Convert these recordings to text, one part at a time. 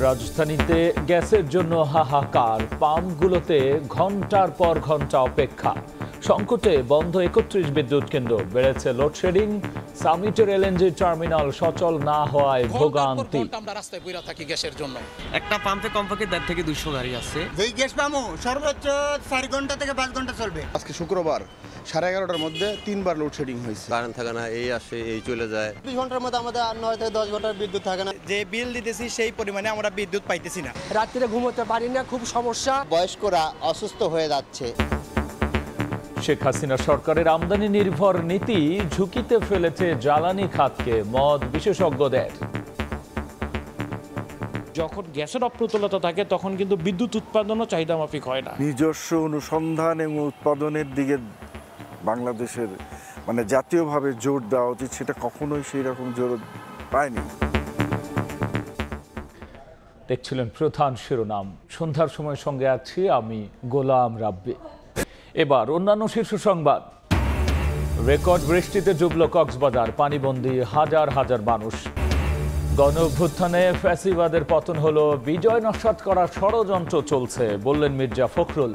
রাজধানীতে গ্যাসের জন্য হাহাকার, পাম্পগুলোতে ঘন্টার পর ঘন্টা অপেক্ষা। সংকটে বন্ধ ৩১ বিদ্যুৎ কেন্দ্র, বেড়েছে লোডশেডিং। সামিটের এলএনজি টার্মিনাল সচল না হওয়ায় ভোগান্তি। আমরা রাস্তায় বইরা থাকি গ্যাসের জন্য। একটা পাম্পে কমপক্ষে ১.৫ থেকে ২০০ গাড়ি আছে। যেই গ্যাস পামো সর্বোচ্চ ৪ ঘন্টা থেকে ৫ ঘন্টা চলবে। আজকে শুক্রবার 11:30টার মধ্যে 3বার লোডশেডিং হয়েছে। কারেন্ট থাকে না, এই আসে এই চলে যায়। ২০ ঘন্টার মধ্যে আমাদের ৯ থেকে ১০ ঘন্টার বিদ্যুৎ থাকে না। যে বিল দিতেছি সেই পরিমাণে আমরা বিদ্যুৎ পাইতেছি না। রাত্রে ঘুমোতে পারি না, খুব সমস্যা। বয়স্করা অসুস্থ হয়ে যাচ্ছে। শেখ হাসিনা সরকারের আমদানি নির্ভর নীতি ঝুঁকিতে ফেলেছে জ্বালানি খাতকে, মত বিশেষজ্ঞদের। যখন গ্যাসের অপ্রতুলতা থাকে তখন কিন্তু বিদ্যুৎ উৎপাদনও চাহিদা মাফিক হয় না। নিজস্ব অনুসন্ধান এবং উৎপাদনের দিকে বাংলাদেশের জাতীয়ভাবে জোর দেওয়া উচিত, সেটা কখনোই সেই রকম জোর পায়নি। দেখছিলেন প্রধান শিরোনাম। সন্ধ্যার সময় সঙ্গে আছি আমি গোলাম রাব্বি। এবার অন্যান্য শীর্ষ সংবাদ। রেকর্ড বৃষ্টিতে ডুবল কক্সবাজার, পানিবন্দী হাজার হাজার মানুষ। গণ অভ্যুত্থানে ফ্যাসিবাদের পতন হলো, বিজয় নস্যাৎ করার ষড়যন্ত্র চলছে বললেন মির্জা ফখরুল।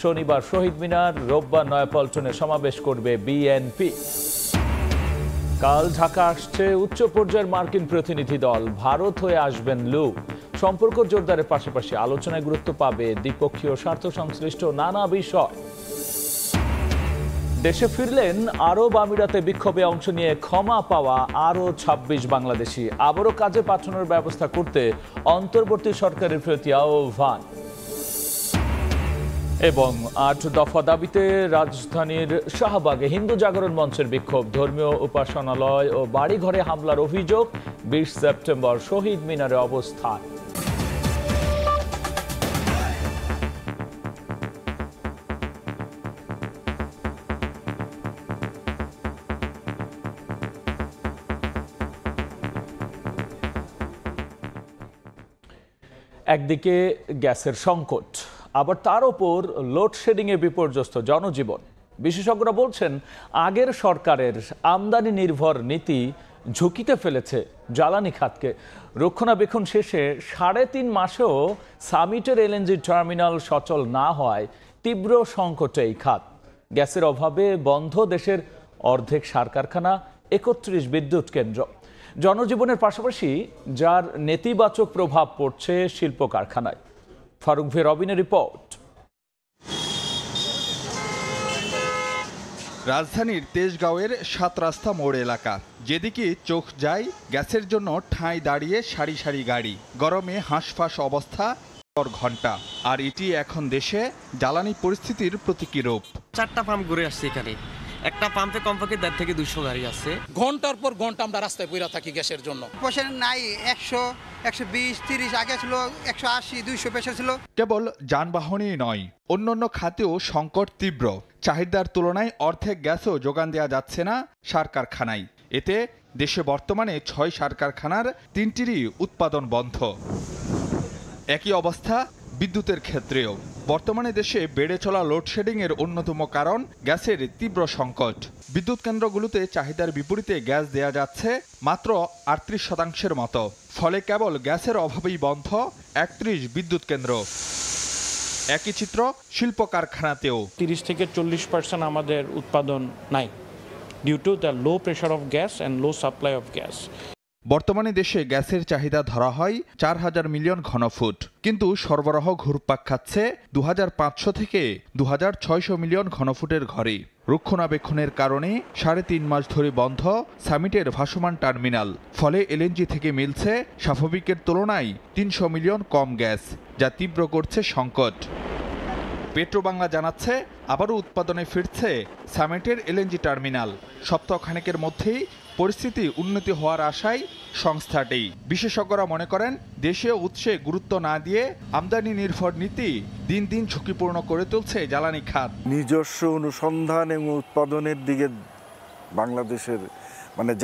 শনিবার শহীদ মিনার, রোববার নয়াপল্টনে সমাবেশ করবে বিএনপি। কাল ঢাকা আসছে উচ্চ পর্যায়ের মার্কিন প্রতিনিধি দল, ভারত হয়ে আসবেন লু। সম্পর্ক জোরদারের পাশাপাশি আলোচনায় গুরুত্ব পাবে দ্বিপক্ষীয় স্বার্থ সংশ্লিষ্ট নানা বিষয়। দেশে ফিরলেন আরব আমিরাতে বিক্ষোভে অংশ নিয়ে ক্ষমা পাওয়া আরও ২৬ বাংলাদেশি। আবারও কাজে পাঠানোর ব্যবস্থা করতে অন্তর্বর্তী সরকারের প্রতি আহ্বান। এবং ৮ দফা দাবিতে রাজধানীর শাহবাগে হিন্দু জাগরণ মঞ্চের বিক্ষোভ, ধর্মীয় উপাসনালয় ও বাড়িঘরে হামলার অভিযোগ। ২০ সেপ্টেম্বর শহীদ মিনারে অবস্থান। একদিকে গ্যাসের সংকট, আবার তার ওপর লোডশেডিংয়ে বিপর্যস্ত জনজীবন। বিশেষজ্ঞরা বলছেন, আগের সরকারের আমদানি নির্ভর নীতি ঝুঁকিতে ফেলেছে জ্বালানি খাতকে। রক্ষণাবেক্ষণ শেষে ৩.৫ মাসেও সামিটের এলএনজি টার্মিনাল সচল না হওয়ায় তীব্র সংকটে এই খাত। গ্যাসের অভাবে বন্ধ দেশের অর্ধেক সার কারখানা, ৩১ বিদ্যুৎ কেন্দ্র। জনজীবনের পাশাপাশি যার নেতিবাচক প্রভাব পড়ছে শিল্প কারখানায়। ফারুক ভে রবিনের রিপোর্ট। রাজধানীর তেজগাঁওয়ের ৭ রাস্তা মোড় এলাকা, যেদিকে চোখ যায় গ্যাসের জন্য ঠাঁই দাঁড়িয়ে সারি সারি গাড়ি, গরমে হাঁসফাঁস অবস্থা ঘন্টা। আর এটি এখন দেশে জ্বালানি পরিস্থিতির প্রতীকী রূপ। ৪টা পাম্প ঘুরে আসছে এখানে। একটা পাম্পে কমপক্ষে ১.৫ থেকে ২০০ গাড়ি আছে। ঘন্টার পর ঘন্টা আমরা রাস্তায় বইরা থাকি গ্যাসের জন্য। পেশেন্ট নাই, ১০০, ১২০, ৩০, আগে ছিল ১৮০, ২০০ পেশেন্ট ছিল। কেবল যানবাহনই নয়, অন্যান্য খাতেও সংকট তীব্র। চাহিদার তুলনায় অর্ধেক গ্যাসও যোগান দেওয়া যাচ্ছে না সার কারখানায়। এতে দেশে বর্তমানে ৬ সার কারখানার ৩টিরই উৎপাদন বন্ধ। একই অবস্থা বিদ্যুতের ক্ষেত্রেও। বর্তমানে দেশে বেড়ে চলা লোডশেডিংয়ের অন্যতম কারণ গ্যাসের তীব্র সংকট। বিদ্যুৎ কেন্দ্রগুলোতে চাহিদার বিপরীতে গ্যাস দেয়া যাচ্ছে মাত্র ৩৮% মতো। ফলে কেবল গ্যাসের অভাবেই বন্ধ ৩১ বিদ্যুৎ কেন্দ্র। একই চিত্র শিল্প কারখানাতেও। ৩০ থেকে ৪০% আমাদের উৎপাদন নাই, due to the low pressure of gas and low supply of gas. বর্তমানে দেশে গ্যাসের চাহিদা ধরা হয় ৪,০০০ মিলিয়ন ঘনফুট, কিন্তু সরবরাহ ঘুরপাক খাচ্ছে ২৫০০ থেকে ২৬০০ মিলিয়ন ঘনফুটের ঘরে। রক্ষণাবেক্ষণের কারণে ৩.৫ মাস ধরে বন্ধ সামিটের ভাসমান টার্মিনাল। ফলে এলএনজি থেকে মিলছে স্বাভাবিকের তুলনায় ৩০০ মিলিয়ন কম গ্যাস, যা তীব্র করছে সংকট। পেট্রোবাংলা জানাচ্ছে, আবারও উৎপাদনে ফিরছে সামিটের এলএনজি টার্মিনাল। সপ্তাহখানেকের মধ্যেই পরিস্থিতি উন্নতি হওয়ার আশায় সংস্থাটি। বিশেষজ্ঞরা মনে করেন, দেশীয় উৎসে গুরুত্ব না দিয়ে আমদানি নির্ভর নীতি দিন দিন ঝুঁকিপূর্ণ করে তুলছে জ্বালানি খাত। নিজস্ব অনুসন্ধান এবং উৎপাদনের দিকে বাংলাদেশের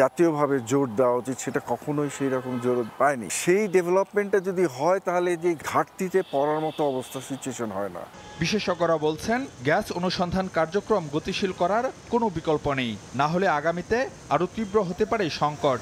জাতীয়ভাবে জোর দেওয়া উচিত, সেটা কখনোই সেই রকম জোর পায়নি। সেই ডেভেলপমেন্টটা যদি হয় তাহলে যে ঘাটতিতে পড়ার মতো অবস্থা সিচুয়েশন হয় না। বিশেষজ্ঞরা বলছেন, গ্যাস অনুসন্ধান কার্যক্রম গতিশীল করার কোনো বিকল্প নেই, না হলে আগামীতে আরও তীব্র হতে পারে সংকট।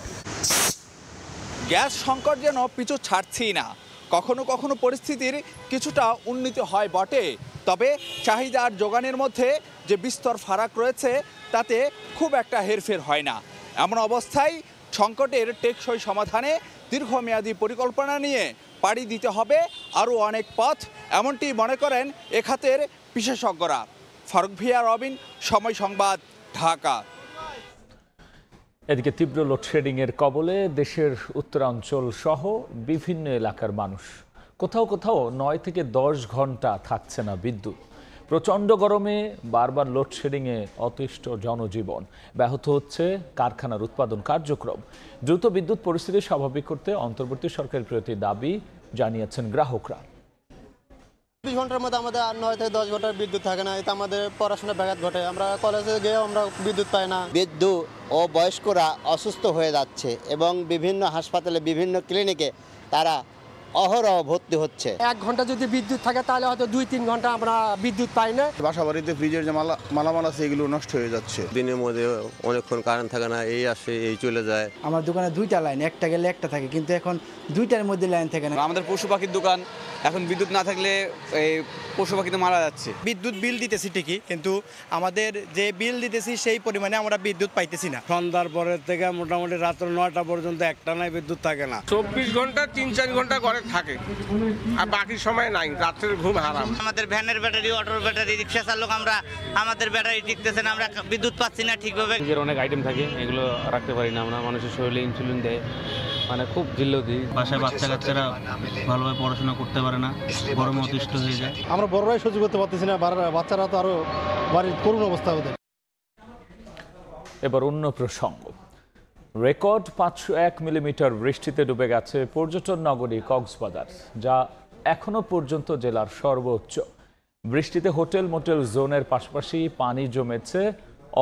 গ্যাস সংকট যেন পিছু ছাড়ছেই না। কখনো কখনো পরিস্থিতির কিছুটা উন্নতি হয় বটে, তবে চাহিদা আর যোগানের মধ্যে যে বিস্তর ফারাক রয়েছে তাতে খুব একটা হেরফের হয় না। এমন অবস্থায় সংকটের টেকসই সমাধানে দীর্ঘমেয়াদী পরিকল্পনা নিয়ে পাড়ি দিতে হবে আরও অনেক পথ, এমনটি মনে করেন এ খাতের বিশেষজ্ঞরা। ফারুক ভিয়া, রবিন, সময় সংবাদ, ঢাকা। এদিকে তীব্র লোডশেডিংয়ের কবলে দেশের উত্তরাঞ্চল সহ বিভিন্ন এলাকার মানুষ। কোথাও কোথাও 9 থেকে 10 ঘন্টা থাকছে না বিদ্যুৎ। প্রচণ্ড গরমে বারবার লোডশেডিংয়ে অতিষ্ঠ জনজীবন। ব্যাহত হচ্ছে কারখানার উৎপাদন কার্যক্রম। দ্রুত বিদ্যুৎ পরিস্থিতি স্বাভাবিক করতে অন্তর্বর্তী সরকারের প্রতি দাবি জানিয়েছেন গ্রাহকরা। 20 ঘন্টার মধ্যে আমাদের 9 থেকে 10 ঘন্টার বিদ্যুৎ থাকে না, এতে আমাদের পড়াশোনা ব্যাঘাত ঘটে। আমরা কলেজে গিয়েও আমরা বিদ্যুৎ পাই না। বিদ্যুৎ ও বয়স্করা অসুস্থ হয়ে যাচ্ছে এবং বিভিন্ন হাসপাতালে, বিভিন্ন ক্লিনিকে তারা অহরহ ভর্তি হচ্ছে। 1 ঘন্টা যদি বিদ্যুৎ থাকে তাহলে হয়তো 2-3 ঘন্টা আমরা বিদ্যুৎ পাই না। বাসা বাড়িতে ফ্রিজের যে মালামাল আছে এগুলো নষ্ট হয়ে যাচ্ছে। দিনের মধ্যে অনেকক্ষণ কারেন্ট থাকে না, এই আসে এই চলে যায়। আমার দোকানে 2টা লাইন, একটা গেলে একটা থাকে, কিন্তু এখন 2টার মধ্যে লাইন থাকে না। আমাদের পশু পাখির দোকান, এখন বিদ্যুৎ না থাকলে এই পশু পাখি তো মারা যাচ্ছে। বিদ্যুৎ বিল দিতেছি ঠিকই, কিন্তু আমাদের যে বিল দিতেছি সেই পরিমাণে আমরা বিদ্যুৎ পাইতেছি না। সন্ধ্যার পরের থেকে মোটামুটি রাত্র 9টা পর্যন্ত একটানাই বিদ্যুৎ থাকে না। 24 ঘন্টা 3-4 ঘন্টা ঘরে থাকে, আর বাকি সময় নাই, রাত্রের ঘুম হারাম। আমাদের ভ্যানের ব্যাটারি, অটোর ব্যাটারি, রিক্সা চালক আমরা, আমাদের ব্যাটারি টিকতেছে না, আমরা বিদ্যুৎ পাচ্ছি না ঠিকভাবে। অনেক আইটেম থাকে, এগুলো রাখতে পারি না আমরা। মানুষের শরীরে ইনসুলিন দেয়, মানে খুব জিল্লতি। বাসায় বাচ্চা কাচ্চারা ভালোভাবে পড়াশোনা করতে পারে না, গরমে অতিষ্ঠ হয়ে যায়। আমরা বড়রাই সহ্য করতে পারতেছি না, বাচ্চারা তো আরো বাড়ির করুণ অবস্থা হতে। এবার অন্য প্রসঙ্গ। রেকর্ড 501 মিলিমিটার বৃষ্টিতে ডুবে গেছে পর্যটন নগরী কক্সবাজার, যা এখনো পর্যন্ত জেলার সর্বোচ্চ। বৃষ্টিতে হোটেল মোটেল জোনের পাশাপাশি পানি জমেছে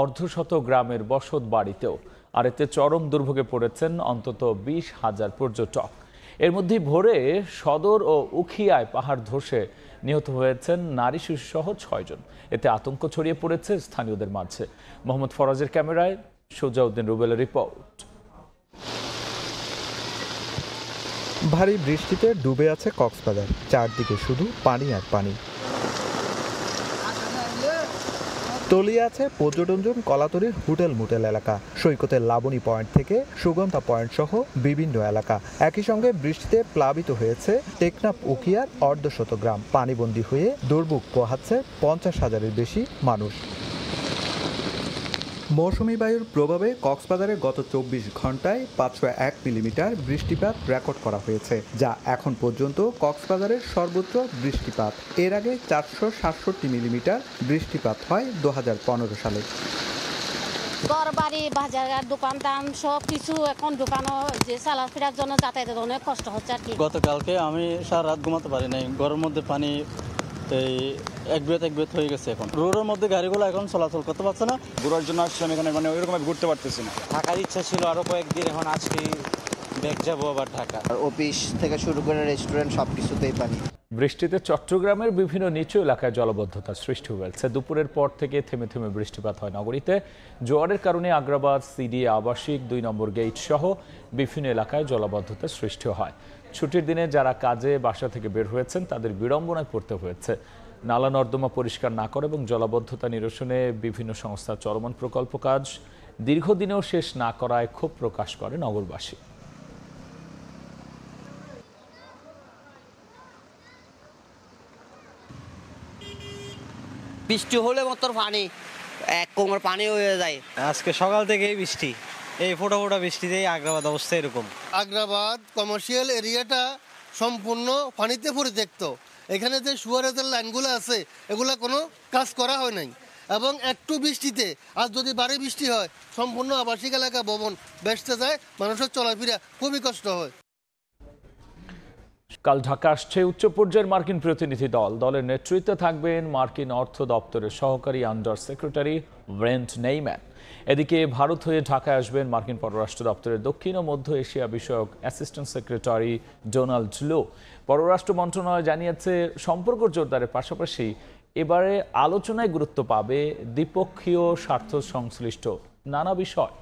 অর্ধশত গ্রামের বসত বাড়িতেও, আর এতে চরম দুর্ভোগে পড়েছেন অন্তত 20,000 পর্যটক। এর মধ্যে ভোরে সদর ও উখিয়ায় পাহাড় ধসে নিহত হয়েছেন নারী শিশু সহ 6 জন। এতে আতঙ্ক ছড়িয়ে পড়েছে স্থানীয়দের মাঝে। মোহাম্মদ ফরাজের ক্যামেরায় সুজাউদ্দিন রুবেলের রিপোর্ট। ভারী বৃষ্টিতে ডুবে আছে কক্সবাজার, চারদিকে শুধু পানি আর পানি। তলিয়ে আছে পর্যটন জোন কলাতলির হোটেল মোটেল এলাকা, সৈকতের লাবণী পয়েন্ট থেকে সুগন্ধা পয়েন্ট সহ বিভিন্ন এলাকা। একই সঙ্গে বৃষ্টিতে প্লাবিত হয়েছে টেকনাফ উখিয়ার অর্ধশত গ্রাম। পানিবন্দী হয়ে দুর্ভোগ পোহাচ্ছে 50,000-এর বেশি মানুষ। মৌসুমি বায়ুর প্রভাবে কক্সবাজারে গত 24 ঘন্টায় 501 মিলিমিটার বৃষ্টিপাত রেকর্ড করা হয়েছে, যা এখন পর্যন্ত কক্সবাজারের সর্বোচ্চ বৃষ্টিপাত। এর আগে 467 মিলিমিটার বৃষ্টিপাত হয় 2015 সালে। ঘরবাড়ি, বাজার, দোকান টান সব কিছু এখন দোকানও যে চালাফেরার জন্য যাতায়াতের অনেক কষ্ট হচ্ছে আর কি। গতকালকে আমি সারা রাত ঘুমাতে পারি নাই, ঘরের মধ্যে পানি এক বেত হয়ে গেছে। এখন রোডের মধ্যে গাড়িগুলো এখন চলাচল করতে পারছে না। ঘোরার জন্য আসছিলাম এখানে, মানে ওইরকম ঘুরতে পারতেছি না। থাকার ইচ্ছা ছিল আরো কয়েকদিন, এখন আজকে ব্যাগ যাবো আবার ঢাকা। অফিস থেকে শুরু করে রেস্টুরেন্ট সবকিছুতেই পানি। বৃষ্টিতে চট্টগ্রামের বিভিন্ন নিচু এলাকায় জলাবদ্ধতার সৃষ্টি হয়েছে। দুপুরের পর থেকে থেমে থেমে বৃষ্টিপাত হয় নগরীতে। জোয়ারের কারণে আগ্রাবাদ, সিডি, আবাসিক 2 নম্বর গেট সহ বিভিন্ন এলাকায় জলাবদ্ধতার সৃষ্টি হয়। ছুটির দিনে যারা কাজে বাসা থেকে বের হয়েছেন তাদের বিড়ম্বনায় পড়তে হয়েছে। নালা নর্দমা পরিষ্কার না করে এবং জলাবদ্ধতা নিরসনে বিভিন্ন সংস্থার চলমান প্রকল্প কাজ দীর্ঘদিনেও শেষ না করায় ক্ষোভ প্রকাশ করে নগরবাসী। বৃষ্টি হলে মাত্র পানি, এক কোমর পানি হয়ে যায়। আজকে সকাল থেকেই বৃষ্টি, এই ফোটা ফোটা বৃষ্টিতেই আগ্রাবাদ অবস্থা এরকম। আগ্রাবাদ কমার্শিয়াল এরিয়াটা সম্পূর্ণ পানিতে পরিত্যক্ত। এখানে যে সুয়ারেজের লাইনগুলো আছে এগুলো কোনো কাজ করা হয় নাই, এবং একটু বৃষ্টিতে আর যদি ভারী বৃষ্টি হয় সম্পূর্ণ আবাসিক এলাকা ভবন ভেসতে যায়, মানুষের চলাফেরা খুবই কষ্ট হয়। কাল ঢাকা আসছে উচ্চ পর্যায়ের মার্কিন প্রতিনিধি দল। দলের নেতৃত্বে থাকবেন মার্কিন অর্থ দপ্তরের সহকারী আন্ডার সেক্রেটারি ব্রেন্ট নেইম্যান। এদিকে ভারত হয়ে ঢাকায় আসবেন মার্কিন পররাষ্ট্র দপ্তরের দক্ষিণ ও মধ্য এশিয়া বিষয়ক অ্যাসিস্ট্যান্ট সেক্রেটারি ডোনাল্ড লো। পররাষ্ট্র মন্ত্রণালয় জানিয়েছে, সম্পর্ক জোরদারের পাশাপাশি এবারে আলোচনায় গুরুত্ব পাবে দ্বিপক্ষীয় স্বার্থ সংশ্লিষ্ট নানা বিষয়।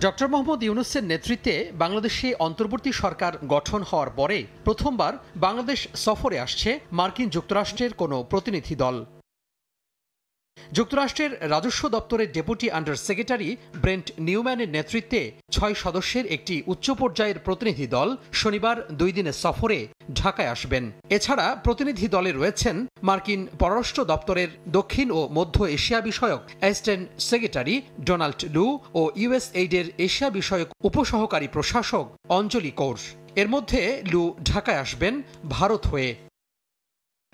ডক্টর মোহাম্মদ ইউনূসের নেতৃত্বে বাংলাদেশে অন্তর্বর্তী সরকার গঠন হওয়ার পরে প্রথমবার বাংলাদেশ সফরে আসছে মার্কিন যুক্তরাষ্ট্রের কোনো প্রতিনিধি দল। যুক্তরাষ্ট্রের রাজস্ব দপ্তরের ডেপুটি আন্ডার সেক্রেটারি ব্রেন্ট নিউম্যানের নেতৃত্বে 6 সদস্যের একটি উচ্চ পর্যায়ের প্রতিনিধি দল শনিবার 2 দিনের সফরে ঢাকায় আসবেন। এছাড়া প্রতিনিধি দলে রয়েছেন মার্কিন পররাষ্ট্র দপ্তরের দক্ষিণ ও মধ্য এশিয়া বিষয়ক অ্যাসিস্ট্যান্ট সেক্রেটারি ডোনাল্ড লু ও ইউএসএইডের এশিয়া বিষয়ক উপসহকারী প্রশাসক অঞ্জলি কৌর। এর মধ্যে লু ঢাকায় আসবেন ভারত হয়ে।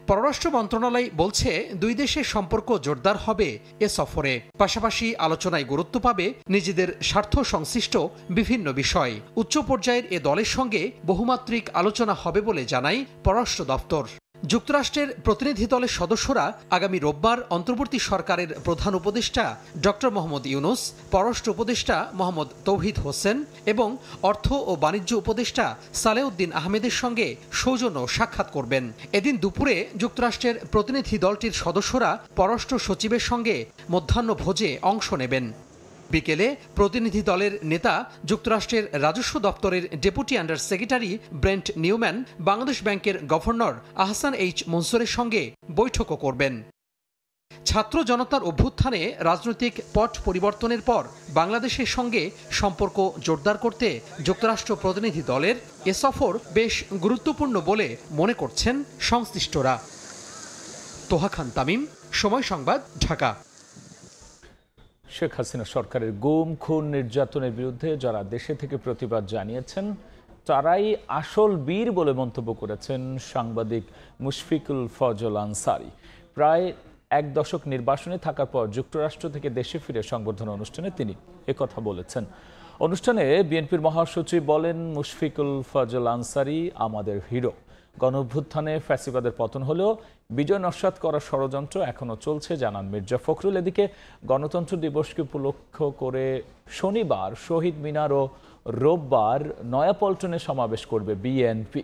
পররাষ্ট্র মন্ত্রণালয় বলছে দুই দেশের সম্পর্ক জোরদার হবে এ সফরে, পাশাপাশি আলোচনায় গুরুত্ব পাবে নিজেদের স্বার্থ সংশ্লিষ্ট বিভিন্ন বিষয়। উচ্চ পর্যায়ের এ দলের সঙ্গে বহুমাত্রিক আলোচনা হবে বলে জানায় পররাষ্ট্র দপ্তর। যুক্তরাষ্ট্রের প্রতিনিধি দলের সদস্যরা আগামী রোববার অন্তর্বর্তী সরকারের প্রধান উপদেষ্টা ডক্টর মোহাম্মদ ইউনূস, পররাষ্ট্র উপদেষ্টা মোহাম্মদ তৌহিদ হোসেন এবং অর্থ ও বাণিজ্য উপদেষ্টা সালেউদ্দিন আহমেদের সঙ্গে সৌজন্য সাক্ষাৎ করবেন। এদিন দুপুরে যুক্তরাষ্ট্রের প্রতিনিধি দলটির সদস্যরা পররাষ্ট্র সচিবের সঙ্গে মধ্যাহ্ন ভোজে অংশ নেবেন। বিকেলে প্রতিনিধি দলের নেতা যুক্তরাষ্ট্রের রাজস্ব দপ্তরের deputy under secretary Brent Newman Bangladesh ব্যাংকের গভর্নর আহসান এইচ মনসুরের সঙ্গে বৈঠকও করবেন। ছাত্র জনতার অভ্যুত্থানে রাজনৈতিক পট পরিবর্তনের পর বাংলাদেশের সঙ্গে সম্পর্ক জোরদার করতে যুক্তরাষ্ট্র প্রতিনিধি দলের এ সফর বেশ গুরুত্বপূর্ণ বলে মনে করছেন সংশ্লিষ্টরা। তোহা খান তামিম, সময় সংবাদ, ঢাকা। শেখ হাসিনা সরকারের গুম, খুন, নির্যাতনের বিরুদ্ধে যারা দেশে থেকে প্রতিবাদ জানিয়েছেন তারাই আসল বীর বলে মন্তব্য করেছেন সাংবাদিক মুশফিকুল ফজল আনসারী। প্রায় 1 দশক নির্বাসনে থাকার পর যুক্তরাষ্ট্র থেকে দেশে ফিরে সংবর্ধনা অনুষ্ঠানে তিনি একথা বলেছেন। অনুষ্ঠানে বিএনপির মহাসচিব বলেন, মুশফিকুল ফজল আনসারী আমাদের হিরো। গণঅভ্যুত্থানে ফ্যাসিবাদের পতন হলেও বিজয় নস্যাৎ করার ষড়যন্ত্র এখনও চলছে জানান মির্জা ফখরুল। এদিকে গণতন্ত্র দিবসকে উপলক্ষ করে শনিবার শহীদ মিনার ও রোববার নয়াপল্টনে সমাবেশ করবে বিএনপি।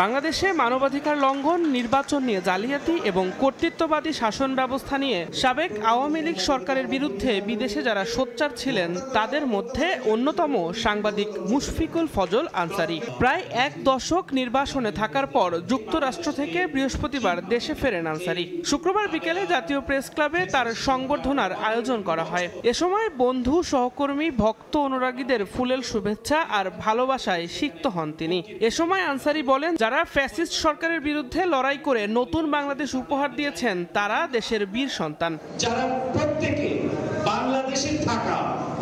বাংলাদেশে মানবাধিকার লঙ্ঘন, নির্বাচন নিয়ে জালিয়াতি এবং কর্তৃত্ববাদী শাসন ব্যবস্থা নিয়ে সাবেক আওয়ামী লীগ সরকারের বিরুদ্ধে বিদেশে যারা সোচ্চার ছিলেন তাদের মধ্যে অন্যতম সাংবাদিক মুশফিকুল ফজল আনসারী। প্রায় 1 দশক নির্বাসনে থাকার পর যুক্তরাষ্ট্র থেকে বৃহস্পতিবার দেশে ফেরেন আনসারী। শুক্রবার বিকেলে জাতীয় প্রেস ক্লাবে তার সংবর্ধনার আয়োজন করা হয়। এ সময় বন্ধু, সহকর্মী, ভক্ত, অনুরাগীদের ফুলেল শুভেচ্ছা আর ভালোবাসায় সিক্ত হন তিনি। এ সময় আনসারী বলেন, যারা ফ্যাসিস্ট সরকারের বিরুদ্ধে লড়াই করে নতুন বাংলাদেশ উপহার দিয়েছেন তারা দেশের বীর সন্তান। যারা প্রত্যেকে বাংলাদেশে থাকা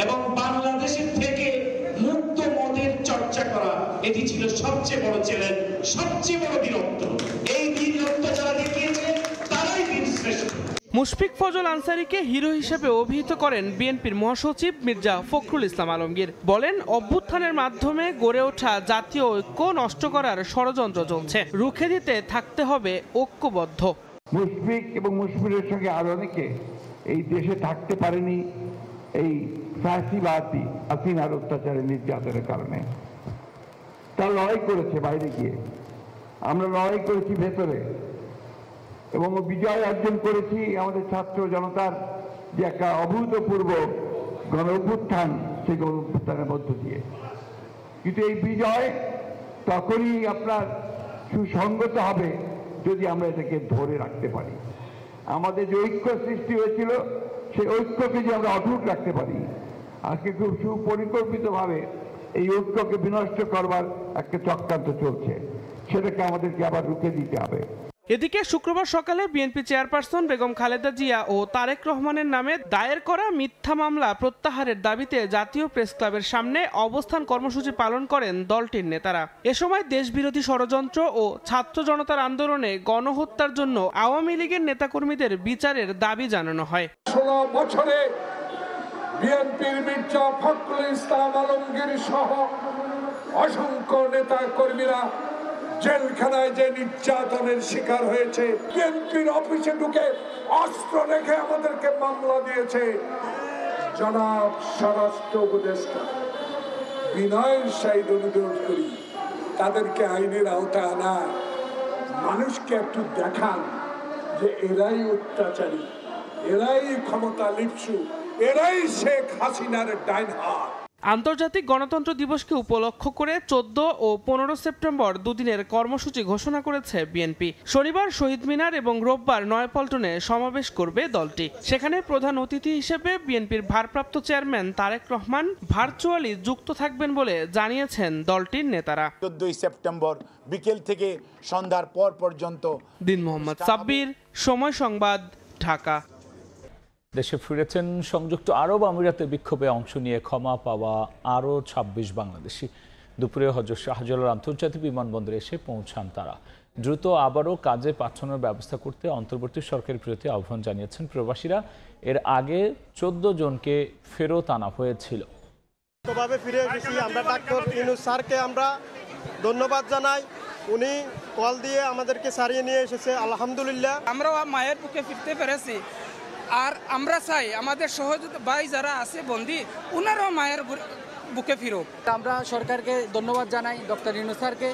এবং বাংলাদেশের থেকে মুক্ত মতের চর্চা করা, এটি ছিল সবচেয়ে বড় চ্যালেঞ্জ, সবচেয়ে বড় বীরত্ব। এই বীরত্ব যারা দেখিয়েছে তারাই বীর শ্রেষ্ঠ। মুশফিক ফজল আনসারীকে হিরো হিসেবে অভিহিত করেন বিএনপির মহাসচিব মির্জা ফখরুল ইসলাম আলমগীর। বলেন, অভ্যুত্থানের মাধ্যমে গড়ে ওঠা জাতীয় ঐক্য নষ্ট করার ষড়যন্ত্র চলছে, রুখে দিতে থাকতে হবে ঐক্যবদ্ধ। মুশফিক এবং মুশফিকের সঙ্গে আরো অনেকে এই দেশে থাকতে পারেনি এই ফ্যাসিবাদী হাসিনার অত্যাচারের নির্যাতনের কারণে। তারা লড়াই করেছে বাইরে গিয়ে, আমরা লড়াই করেছি ভেতরে এবং বিজয় অর্জন করেছি আমাদের ছাত্র জনতার যে একটা অভূতপূর্ব গণ অভ্যুত্থান, সেই গণ অভ্যুত্থানের মধ্য দিয়ে। কিন্তু এই বিজয় তখনই আপনার সুসংগত হবে যদি আমরা এটাকে ধরে রাখতে পারি। আমাদের যে ঐক্য সৃষ্টি হয়েছিল সেই ঐক্যকে যে আমরা অটুট রাখতে পারি। আজকে খুব সুপরিকল্পিতভাবে এই ঐক্যকে বিনষ্ট করবার একটা চক্রান্ত চলছে, সেটাকে আমাদেরকে আবার রুখে দিতে হবে। এদিকে শুক্রবার সকালে বিএনপি চেয়ারপারসন বেগম খালেদা জিয়া ও তারেক রহমানের নামে দায়ের করা মিথ্যা মামলা প্রত্যাহারের দাবিতে জাতীয় প্রেস ক্লাবের সামনে অবস্থান কর্মসূচি পালন করেন দলটির নেতারা। এ সময় দেশবিরোধী ষড়যন্ত্র ও ছাত্র জনতার আন্দোলনে গণহত্যার জন্য আওয়ামী লীগের নেতাকর্মীদের বিচারের দাবি জানানো হয়। 16 বছরে বিএনপির মির্জা ফখরুল ইসলাম আলমগীর সহ অসংখ্য নেতা কর্মীরা জেলখানায় যে নির্যাতনের শিকার হয়েছে, বিএনপির অফিসে ঢুকে অস্ত্র রেখে আমাদেরকে মামলা দিয়েছে। জনাব স্বরাষ্ট্র উপদেষ্টা, বিনয়ের সহিত অনুরোধ করি তাদেরকে আইনের আওতায় আনা, মানুষকে একটু দেখান যে এরাই অত্যাচারী, এরাই ক্ষমতা লিপ্সু, এরাই শেখ হাসিনার ডাইন হাত। আন্তর্জাতিক গণতন্ত্র দিবসকে উপলক্ষ করে 14 ও 15 সেপ্টেম্বর দুদিনের কর্মসূচি ঘোষণা করেছে বিএনপি। শনিবার শহীদ মিনার এবং রোববার নয়াপল্টনে সমাবেশ করবে দলটি। সেখানে প্রধান অতিথি হিসেবে বিএনপির ভারপ্রাপ্ত চেয়ারম্যান তারেক রহমান ভার্চুয়ালি যুক্ত থাকবেন বলে জানিয়েছেন দলটির নেতারা। 14 সেপ্টেম্বর বিকেল থেকে সন্ধ্যার পর পর্যন্ত। দিন মোহাম্মদ সাব্বির, সময় সংবাদ, ঢাকা। দেশে ফিরেছেন সংযুক্ত আরব আমিরাতে বিক্ষোভে অংশ নিয়ে ক্ষমা পাওয়া আরও 26 বাংলাদেশি। দুপুরে হযরত শাহজালাল আন্তর্জাতিক বিমানবন্দরে এসে পৌঁছান তারা। দ্রুত আবারও কাজে পাঠানোর ব্যবস্থা করতে অন্তর্বর্তী সরকারের প্রতি আহ্বান জানিয়েছেন প্রবাসীরা। এর আগে 14 জনকে ফেরত আনা হয়েছিল। ফিরে এসেছি আমরা ডাক্তার ইউনূস স্যারকে আমরা ধন্যবাদ জানাই। উনি কল দিয়ে আমাদেরকে সারিয়ে নিয়ে এসেছে, আলহামদুলিল্লাহ। আমরাও মায়ের বুকে ফিরতে পেরেছি। আর আমরা চাই আমাদের সহযোগী ভাই যারা আছে বন্দী, ওনারাও মায়ের বুকে ফিরুক। আমরা সরকারকে ধন্যবাদ জানাই, ডক্টর ইউনূস স্যারকে।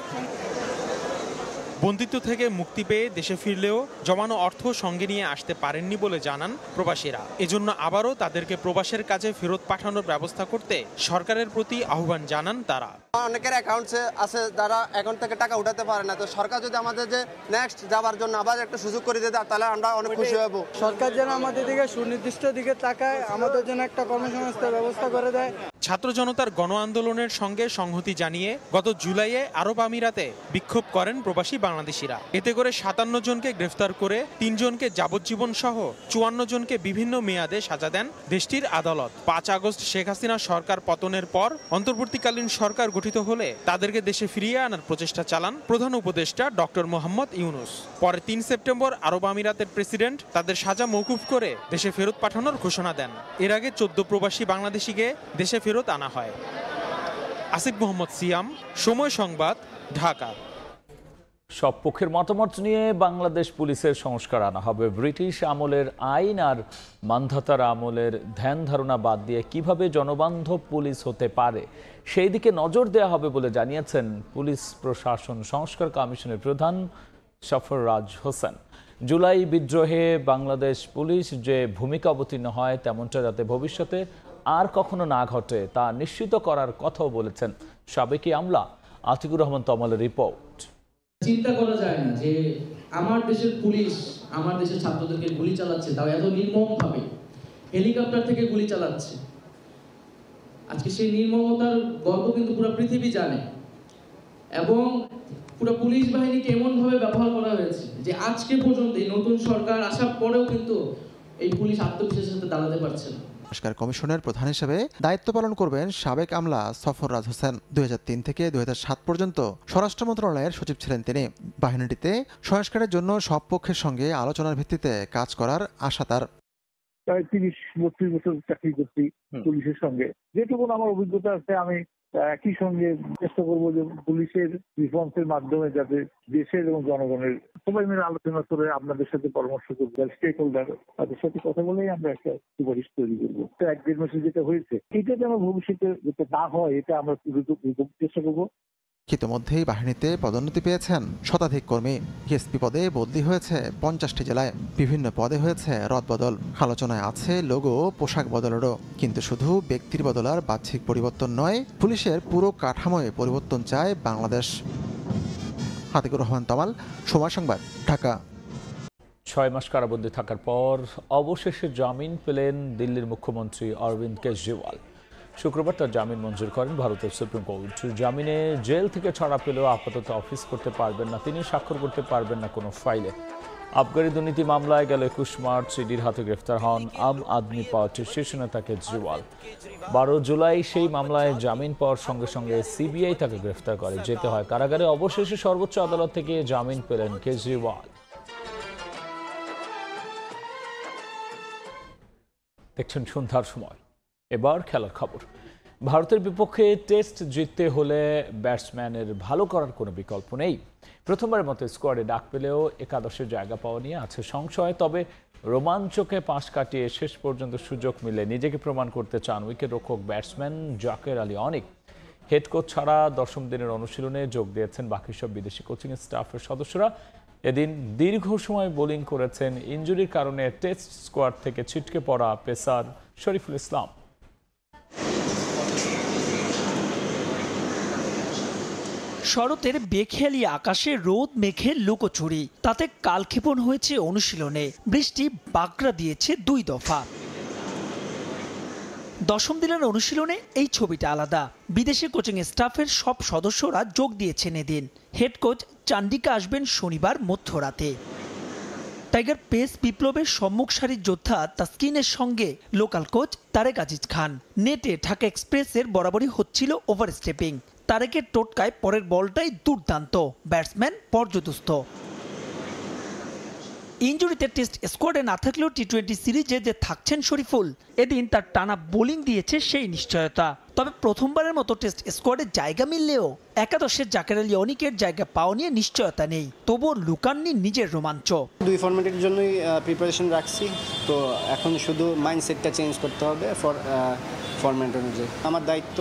বন্দিত্ব থেকে মুক্তি পেয়ে দেশে ফিরলেও জমানো অর্থ সঙ্গে নিয়ে আসতে পারেননি বলে জানান প্রবাসীরা। এজন্য আবারও তাদেরকে প্রবাসের কাজে ফেরত পাঠানোর ব্যবস্থা করতে সরকারের প্রতি আহ্বান জানান তারা। অনেকের অ্যাকাউন্টে আছে যারা অ্যাকাউন্ট থেকে টাকা উঠাতে পারে না, তো সরকার যদি আমাদের যে নেক্সট যাওয়ার জন্য আবার একটা সুযোগ করে দিতে তাহলে আমরা অনেক খুশি হব। সরকার যেন আমাদের দিকে সুনির্দিষ্ট দিকে তাকায়, আমাদের জন্য একটা কর্মসংস্থানের ব্যবস্থা করে দেয়। ছাত্র জনতার গণ আন্দোলনের সঙ্গে সংহতি জানিয়ে গত জুলাইয়ে আরব আমিরাতে বিক্ষোভ করেন প্রবাসী বাংলাদেশিরা। এতে করে 57 জনকে গ্রেফতার করে 3 জনকে যাবজ্জীবন সহ 54 জনকে বিভিন্ন মেয়াদে সাজা দেন দেশটির আদালত। 5 আগস্ট শেখ হাসিনা সরকার পতনের পর অন্তর্বর্তীকালীন সরকার গঠিত হলে তাদেরকে দেশে ফিরিয়ে আনার প্রচেষ্টা চালান প্রধান উপদেষ্টা ডক্টর মোহাম্মদ ইউনূস। পরে 3 সেপ্টেম্বর আরব আমিরাতের প্রেসিডেন্ট তাদের সাজা মওকুফ করে দেশে ফেরত পাঠানোর ঘোষণা দেন। এর আগে 14 প্রবাসী বাংলাদেশিকে দেশে ফেরত আনা হয়। আসিফ মোহাম্মদ সিয়াম, সময় সংবাদ, ঢাকা। সব পক্ষের মতামত নিয়ে বাংলাদেশ পুলিশের সংস্কার আনা হবে। ব্রিটিশ আমলের আইন আর মান্ধাতার আমলের ধ্যান ধারণা বাদ দিয়ে কিভাবে জনবান্ধব পুলিশ হতে পারে সেই দিকে নজর দেওয়া হবে বলে জানিয়েছেন পুলিশ প্রশাসন সংস্কার কমিশনের প্রধান সফররাজ হোসেন। জুলাই বিদ্রোহে বাংলাদেশ পুলিশ যে ভূমিকা অবতীর্ণ হয় তেমনটা যাতে ভবিষ্যতে আর কখনো না ঘটে তা নিশ্চিত করার কথাও বলেছেন সাবেক আমলা আতিকুর রহমান তমালের রিপোর্ট। চিন্তা করা যায় না যে আমার দেশের পুলিশ আমার দেশের ছাত্রদেরকে গুলি চালাচ্ছে, তাও এত নির্মমভাবে হেলিকপ্টার থেকে গুলি চালাচ্ছে। আজকে সেই নির্মমতার গল্প কিন্তু পুরো পৃথিবী জানে এবং পুরো পুলিশ বাহিনীকে এমনভাবে ব্যবহার করা হয়েছে যে আজকে পর্যন্ত এই নতুন সরকার আসার পরেও কিন্তু এই পুলিশ আত্মবিশ্বাসের সাথে দাঁড়াতে পারছে না। সংস্কার কমিশনের প্রধান হিসেবে দায়িত্ব পালন করবেন সাবেক আমলা সফররাজ হোসেন। 2003 থেকে 2007 পর্যন্ত স্বরাষ্ট্র মন্ত্রণালয়ের সচিব ছিলেন তিনি। বাহিনীটিতে সংস্কারের জন্য সব পক্ষের সঙ্গে আলোচনার ভিত্তিতে কাজ করার আশা তার। প্রায় 30-32 বছর চাকরি করছি পুলিশের সঙ্গে, যেটুকু আমার অভিজ্ঞতা আছে আমি একই সঙ্গে চেষ্টা করবো যে পুলিশের রিফর্মসের মাধ্যমে যাতে দেশের এবং জনগণের সবাই মিলে আলোচনা করে আপনাদের সাথে পরামর্শ করবো, স্টেক হোল্ডার তাদের সাথে কথা বলেই আমরা একটা সুপারিশ তৈরি করবো। 1-1.5 মাসে যেটা হয়েছে এটা যেন ভবিষ্যতে যাতে না হয় এটা আমরা চেষ্টা করবো। ইতিমধ্যেই বাহিনীতে পদোন্নতি পেয়েছেন শতাধিক কর্মী। এসপি পদে বদলি হয়েছে 50টি জেলায়। বিভিন্ন পদে হয়েছে রদবদল। আলোচনায় আছে লোগো পোশাক বদলেরও। কিন্তু শুধু ব্যক্তির বদল আর বাহ্যিক পরিবর্তন নয়, পুলিশের পুরো কাঠামোয় পরিবর্তন চায় বাংলাদেশ। আতিকুর রহমান তমাল, সময় সংবাদ, ঢাকা। 6 মাস কারাবন্দী থাকার পর অবশেষে জামিন পেলেন দিল্লির মুখ্যমন্ত্রী অরবিন্দ কেজরিওয়াল। শুক্রবার তার জামিন মঞ্জুর করেন ভারতের সুপ্রিম কোর্ট। জামিনে জেল থেকে ছাড়া পেলেও আপাতত অফিস করতে পারবেন না তিনি, স্বাক্ষর করতে পারবেন না কোনো ফাইলে। আবগারি দুর্নীতি মামলায় গেল 21 মার্চ ইডির হাতে গ্রেফতার হন আম আদমি পার্টির শীর্ষ নেতা কেজরিওয়াল। 12 জুলাই সেই মামলায় জামিন পাওয়ার সঙ্গে সঙ্গে সিবিআই তাকে গ্রেফতার করে, যেতে হয় কারাগারে। অবশেষে সর্বোচ্চ আদালত থেকে জামিন পেলেন কেজরিওয়াল। দেখছেন সন্ধ্যার সময়। এবার খেলার খবর। ভারতের বিপক্ষে টেস্ট জিততে হলে ব্যাটসম্যানের ভালো করার কোনো বিকল্প নেই। প্রথমবারের মতো স্কোয়াডে ডাক পেলেও একাদশের জায়গা পাওয়া নিয়ে আছে সংশয়। তবে রোমাঞ্চকে পাশ কাটিয়ে শেষ পর্যন্ত সুযোগ মিলে নিজেকে প্রমাণ করতে চান উইকেট রক্ষক ব্যাটসম্যান জাকের আলী অনিক। হেড কোচ ছাড়া 10ম দিনের অনুশীলনে যোগ দিয়েছেন বাকি সব বিদেশি কোচিং স্টাফের সদস্যরা। এদিন দীর্ঘ সময় বোলিং করেছেন ইনজুরির কারণে টেস্ট স্কোয়াড থেকে ছিটকে পড়া পেসার শরীফুল ইসলাম। শরতের বেখেয়ালি আকাশে রোদ মেঘে লুকোচুরি, তাতে কালক্ষেপণ হয়েছে অনুশীলনে। বৃষ্টি বাগড়া দিয়েছে 2 দফা। 10ম দিনের অনুশীলনে এই ছবিটা আলাদা। বিদেশি কোচিং স্টাফের সব সদস্যরা যোগ দিয়েছেন এদিন। হেড কোচ চান্ডিকা আসবেন শনিবার মধ্যরাতে। টাইগার পেস বিপ্লবের সম্মুখ সারির যোদ্ধা তাসকিনের সঙ্গে লোকাল কোচ তারেক আজিজ খান। নেটে ঢাকা এক্সপ্রেসের বরাবরই হচ্ছিল ওভারস্টেপিং। তারেকের টোটকায় পরের বলটাই দুর্দান্ত, ব্যাটসম্যান পর্যদুস্ত। ইনজুরিতে টেস্ট স্কোয়াডে না থাকলেও টি-20 সিরিজে যে থাকছেন শরীফুল, এদিন তার টানা বোলিং দিয়েছে সেই নিশ্চয়তা। তবে প্রথমবারের মতো টেস্ট স্কোয়াডে জায়গা মিললেও একাদশের জাকের আলী অনিকের জায়গা পাওয়া নিয়ে নিশ্চয়তা নেই। তবুও লুকাননি নিজের রোমাঞ্চ। 2 ফরম্যাটের জন্যই প্রিপারেশন রাখছি, তো এখন শুধু মাইন্ডসেটটা চেঞ্জ করতে হবে ফরম্যাট অনুযায়ী। আমার দায়িত্ব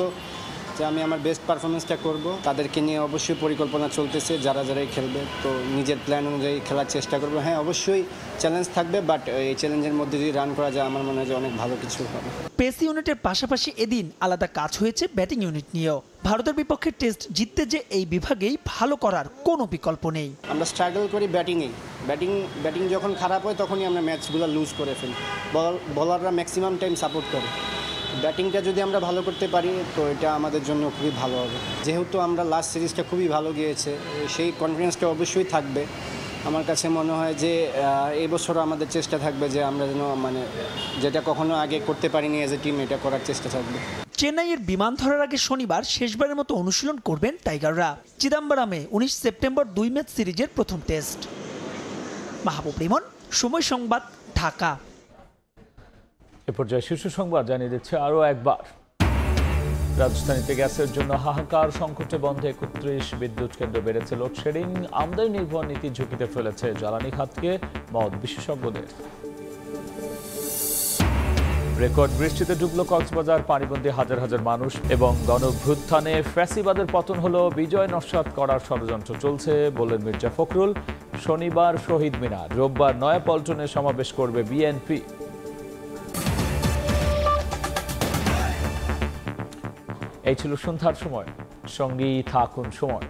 যে আমি আমার বেস্ট পারফরমেন্সটা করব। তাদেরকে নিয়ে অবশ্যই পরিকল্পনা চলতেছে, যারাই খেলবে, তো নিজের প্ল্যান অনুযায়ী খেলার চেষ্টা করব। হ্যাঁ, অবশ্যই চ্যালেঞ্জ থাকবে, বাট এই চ্যালেঞ্জের মধ্যে যদি রান করা যায় আমার মনে হয় যে অনেক ভালো কিছু হবে। পেস ইউনিটের পাশাপাশি এদিন আলাদা কাজ হয়েছে ব্যাটিং ইউনিট নিয়েও। ভারতের বিপক্ষে টেস্ট জিততে যে এই বিভাগেই ভালো করার কোনো বিকল্প নেই। আমরা স্ট্রাগল করি ব্যাটিংয়েই। ব্যাটিং যখন খারাপ হয় তখনই আমরা ম্যাচগুলো লুজ করে ফেলি। বলাররা ম্যাক্সিমাম টাইম সাপোর্ট করে। ব্যাটিংটা যদি আমরা ভালো করতে পারি তো এটা আমাদের জন্য খুবই ভালো হবে। যেহেতু আমরা লাস্ট সিরিজটা খুবই ভালো গিয়েছে, সেই কনফিডেন্সটা অবশ্যই থাকবে। আমার কাছে মনে হয় যে এই বছরও আমাদের চেষ্টা থাকবে যে আমরা যেন যেটা কখনো আগে করতে পারিনি এজ এ টিম, এটা করার চেষ্টা থাকবে। চেন্নাইয়ের বিমান ধরার আগে শনিবার শেষবারের মতো অনুশীলন করবেন টাইগাররা। চিদাম্বরমে 19 সেপ্টেম্বর 2 ম্যাচ সিরিজের প্রথম টেস্ট। মাহবুব রিমন, সময় সংবাদ, ঢাকা। এ পর্যায়ে শীর্ষ সংবাদ জানিয়ে দিচ্ছে আরও একবার। রাজধানীতে গ্যাসের জন্য হাহাকার, সংকটে বন্ধে 31 বিদ্যুৎ কেন্দ্র, বেড়েছে লোডশেডিং। আমদানি নির্ভর নীতি ঝুঁকিতে ফেলেছে জ্বালানি খাতকে, মত বিশেষজ্ঞদের। রেকর্ড বৃষ্টিতে ডুবল কক্সবাজার, পানিবন্দী হাজার হাজার মানুষ এবং গণঅভ্যুত্থানে ফ্যাসিবাদের পতন হলো, বিজয় নস্যাৎ করার ষড়যন্ত্র চলছে বললেন মির্জা ফখরুল। শনিবার শহীদ মিনার, রোববার নয়াপল্টনে সমাবেশ করবে বিএনপি। এই ছিল সন্ধ্যার সময়, সঙ্গেই থাকুন সময়।